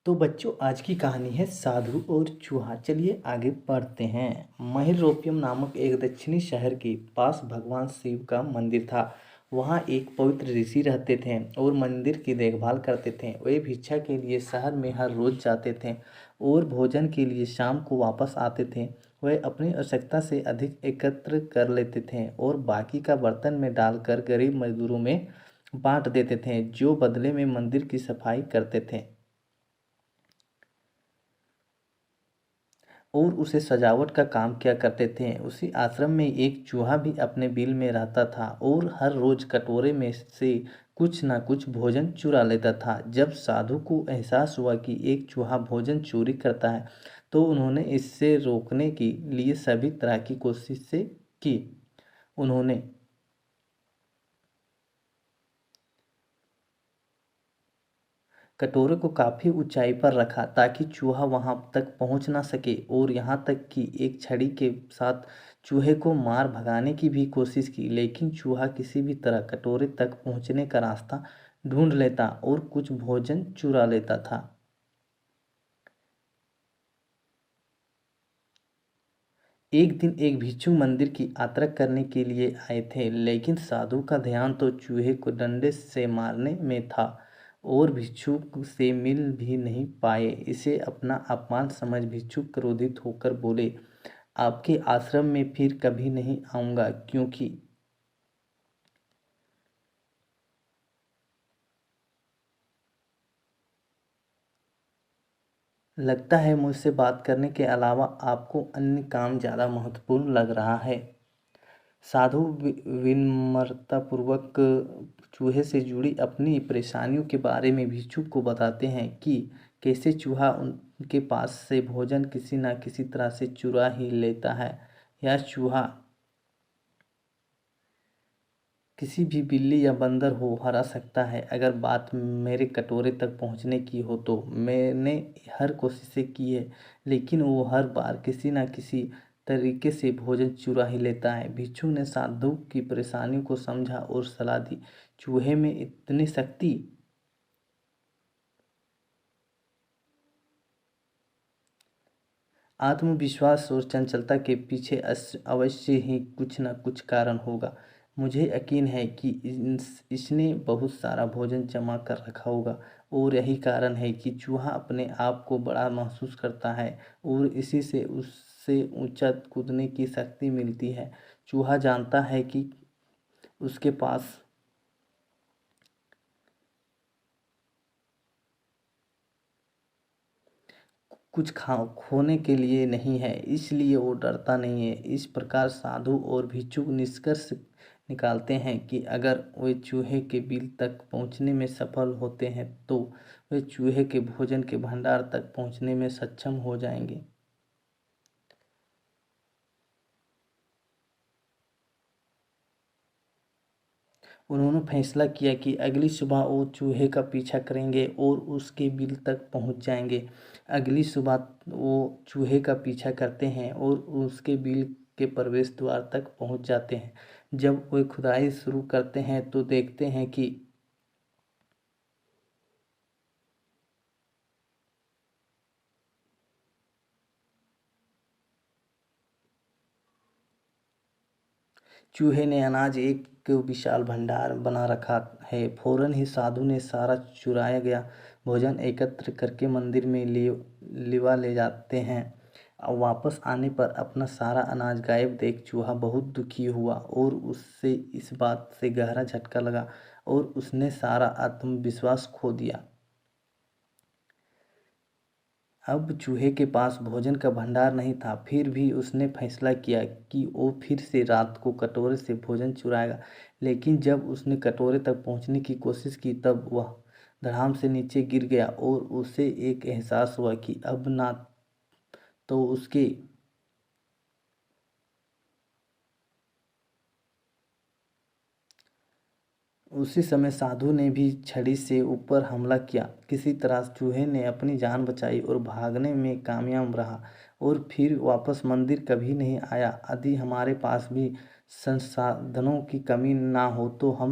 तो बच्चों आज की कहानी है साधु और चूहा। चलिए आगे पढ़ते हैं। महिरोपियम नामक एक दक्षिणी शहर के पास भगवान शिव का मंदिर था। वहाँ एक पवित्र ऋषि रहते थे और मंदिर की देखभाल करते थे। वे भिक्षा के लिए शहर में हर रोज जाते थे और भोजन के लिए शाम को वापस आते थे। वे अपनी आवश्यकता से अधिक एकत्र कर लेते थे और बाकी का बर्तन में डालकर गरीब मजदूरों में बांट देते थे, जो बदले में मंदिर की सफाई करते थे और उसे सजावट का काम किया करते थे। उसी आश्रम में एक चूहा भी अपने बिल में रहता था और हर रोज कटोरे में से कुछ ना कुछ भोजन चुरा लेता था। जब साधु को एहसास हुआ कि एक चूहा भोजन चोरी करता है, तो उन्होंने इससे रोकने के लिए सभी तरह की कोशिशें की। उन्होंने कटोरे को काफ़ी ऊंचाई पर रखा ताकि चूहा वहां तक पहुंच ना सके, और यहाँ तक कि एक छड़ी के साथ चूहे को मार भगाने की भी कोशिश की, लेकिन चूहा किसी भी तरह कटोरे तक पहुंचने का रास्ता ढूंढ लेता और कुछ भोजन चुरा लेता था। एक दिन एक भिक्षु मंदिर की यात्रा करने के लिए आए थे, लेकिन साधु का ध्यान तो चूहे को डंडे से मारने में था और भिक्षु से मिल भी नहीं पाए। इसे अपना अपमान समझ भिक्षु क्रोधित होकर बोले, आपके आश्रम में फिर कभी नहीं आऊंगा, क्योंकि लगता है मुझसे बात करने के अलावा आपको अन्य काम ज़्यादा महत्वपूर्ण लग रहा है। साधु विनम्रतापूर्वक चूहे से जुड़ी अपनी परेशानियों के बारे में भिक्षुक को बताते हैं कि कैसे चूहा उनके पास से भोजन किसी न किसी तरह से चुरा ही लेता है। यह चूहा किसी भी बिल्ली या बंदर हो हरा सकता है। अगर बात मेरे कटोरे तक पहुंचने की हो तो मैंने हर कोशिशें की है, लेकिन वो हर बार किसी न किसी तरीके से भोजन चुरा ही लेता है। भिक्षु ने साधु की परेशानियों को समझा और सलाह दी। चूहे में इतनी शक्ति, आत्मविश्वास और चंचलता के पीछे अवश्य ही कुछ न कुछ कारण होगा। मुझे यकीन है कि इसने बहुत सारा भोजन जमा कर रखा होगा, और यही कारण है कि चूहा अपने आप को बड़ा महसूस करता है और इसी से उससे ऊंचा कूदने की शक्ति मिलती है। चूहा जानता है कि उसके पास कुछ खा खोने के लिए नहीं है, इसलिए वो डरता नहीं है। इस प्रकार साधु और भिक्षुक निष्कर्ष निकालते हैं कि अगर वे चूहे के बिल तक पहुंचने में सफल होते हैं तो वे चूहे के भोजन के भंडार तक पहुंचने में सक्षम हो जाएंगे। उन्होंने फैसला किया कि अगली सुबह वो चूहे का पीछा करेंगे और उसके बिल तक पहुंच जाएंगे। अगली सुबह वो चूहे का पीछा करते हैं और उसके बिल के प्रवेश द्वार तक पहुंच जाते हैं। जब वे खुदाई शुरू करते हैं तो देखते हैं कि चूहे ने अनाज एक विशाल भंडार बना रखा है। फौरन ही साधु ने सारा चुराया गया भोजन एकत्र करके मंदिर में लिवा ले जाते हैं। अब वापस आने पर अपना सारा अनाज गायब देख चूहा बहुत दुखी हुआ और उससे इस बात से गहरा झटका लगा और उसने सारा आत्मविश्वास खो दिया। अब चूहे के पास भोजन का भंडार नहीं था, फिर भी उसने फैसला किया कि वो फिर से रात को कटोरे से भोजन चुराएगा। लेकिन जब उसने कटोरे तक पहुंचने की कोशिश की तब वह धड़ाम से नीचे गिर गया और उसे एक एहसास हुआ कि अब ना तो उसके उसी समय साधु ने भी छड़ी से ऊपर हमला किया। किसी तरह चूहे ने अपनी जान बचाई और भागने में कामयाब रहा और फिर वापस मंदिर कभी नहीं आया। यदि हमारे पास भी संसाधनों की कमी ना हो तो हम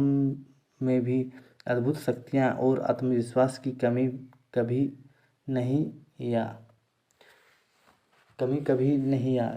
में भी अद्भुत शक्तियाँ और आत्मविश्वास की कमी कभी नहीं या कमी कभी नहीं आ